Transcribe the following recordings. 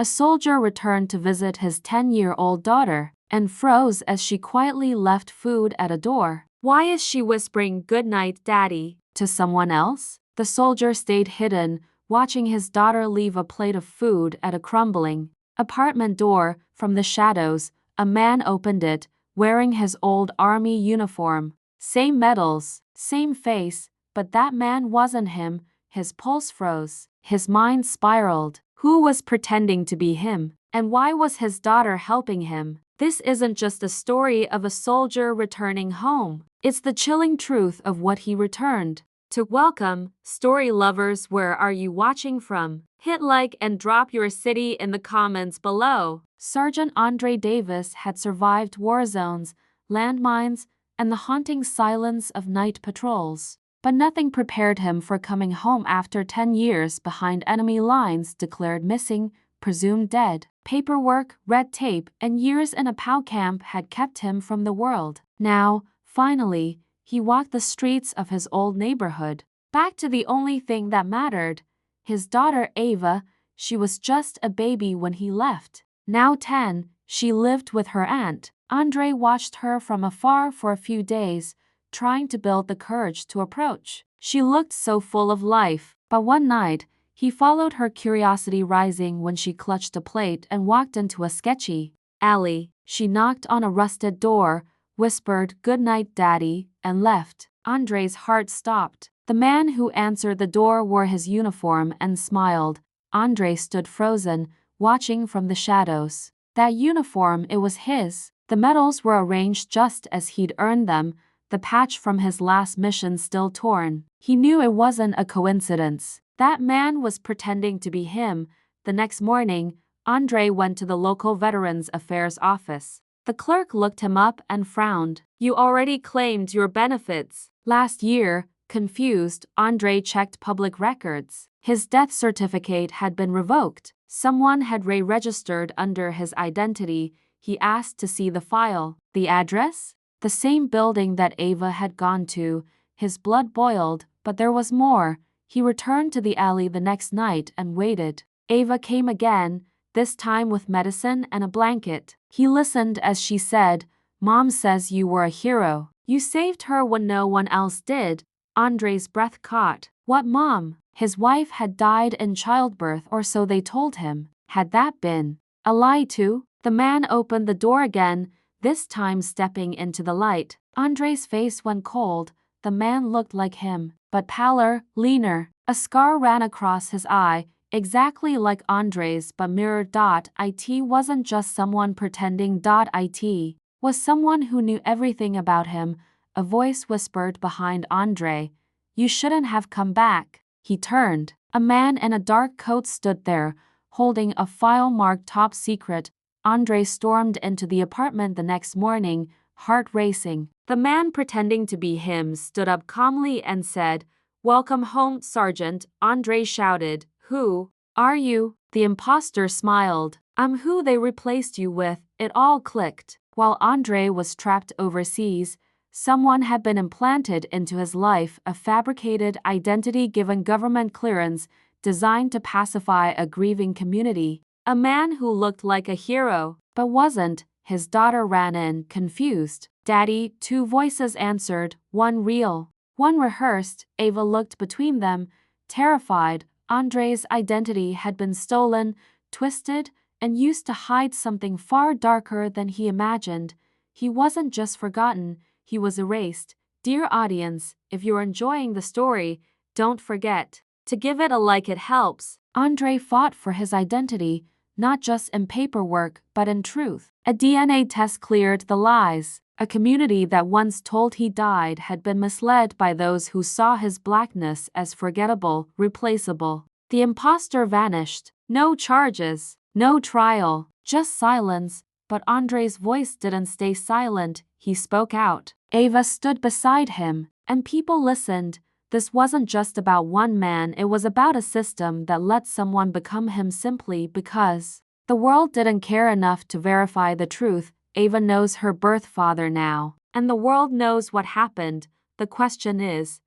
A soldier returned to visit his 10-year-old daughter and froze as she quietly left food at a door. Why is she whispering "Good night, Daddy" to someone else? The soldier stayed hidden, watching his daughter leave a plate of food at a crumbling apartment door. From the shadows, a man opened it, wearing his old army uniform. Same medals, same face, but that man wasn't him. His pulse froze. His mind spiraled. Who was pretending to be him? And why was his daughter helping him? This isn't just a story of a soldier returning home. It's the chilling truth of what he returned to. Welcome, story lovers. Where are you watching from? Hit like and drop your city in the comments below. Sergeant Andre Davis had survived war zones, landmines, and the haunting silence of night patrols. But nothing prepared him for coming home after 10 years behind enemy lines, declared missing, presumed dead. Paperwork, red tape, and years in a POW camp had kept him from the world. Now, finally, he walked the streets of his old neighborhood, back to the only thing that mattered: his daughter Ava. She was just a baby when he left. Now 10, she lived with her aunt. Andre watched her from afar for a few days, trying to build the courage to approach. She looked so full of life, but one night, he followed her curiosity rising when she clutched a plate and walked into a sketchy alley. She knocked on a rusted door, whispered "Good night, Daddy," and left. Andre's heart stopped. The man who answered the door wore his uniform and smiled. Andre stood frozen, watching from the shadows. That uniform, it was his. The medals were arranged just as he'd earned them, the patch from his last mission still torn. He knew it wasn't a coincidence. That man was pretending to be him. The next morning, Andre went to the local Veterans Affairs office. The clerk looked him up and frowned. "You already claimed your benefits last year." Confused, Andre checked public records. His death certificate had been revoked. Someone had re-registered under his identity. He asked to see the file. The address? The same building that Ava had gone to. His blood boiled, but there was more. He returned to the alley the next night and waited. Ava came again, this time with medicine and a blanket. He listened as she said, "Mom says you were a hero. You saved her when no one else did." Andre's breath caught. What mom? His wife had died in childbirth, or so they told him. Had that been a lie too? The man opened the door again, this time stepping into the light. Andre's face went cold. The man looked like him, but paler, leaner. A scar ran across his eye, exactly like Andre's, but mirrored. It wasn't just someone pretending. It was someone who knew everything about him. A voice whispered behind Andre, "You shouldn't have come back." He turned. A man in a dark coat stood there, holding a file marked "Top Secret." Andre stormed into the apartment the next morning, heart racing. The man pretending to be him stood up calmly and said, "Welcome home, Sergeant." Andre shouted, "Who are you?" The imposter smiled. "I'm who they replaced you with." It all clicked. While Andre was trapped overseas, someone had been implanted into his life, a fabricated identity given government clearance, designed to pacify a grieving community. A man who looked like a hero, but wasn't. His daughter ran in, confused. "Daddy," two voices answered, one real, one rehearsed. Ava looked between them, terrified. Andre's identity had been stolen, twisted, and used to hide something far darker than he imagined. He wasn't just forgotten, he was erased. Dear audience, if you're enjoying the story, don't forget to give it a like. It helps. Andre fought for his identity, not just in paperwork, but in truth. A DNA test cleared the lies. A community that once told he died had been misled by those who saw his blackness as forgettable, replaceable. The imposter vanished. No charges, no trial, just silence. But Andre's voice didn't stay silent. He spoke out. Ava stood beside him, and people listened. This wasn't just about one man, it was about a system that let someone become him simply because the world didn't care enough to verify the truth. Ava knows her birth father now, and the world knows what happened. The question is,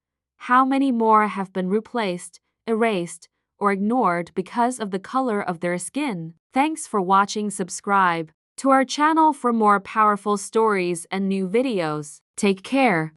how many more have been replaced, erased, or ignored because of the color of their skin? Thanks for watching. Subscribe to our channel for more powerful stories and new videos. Take care.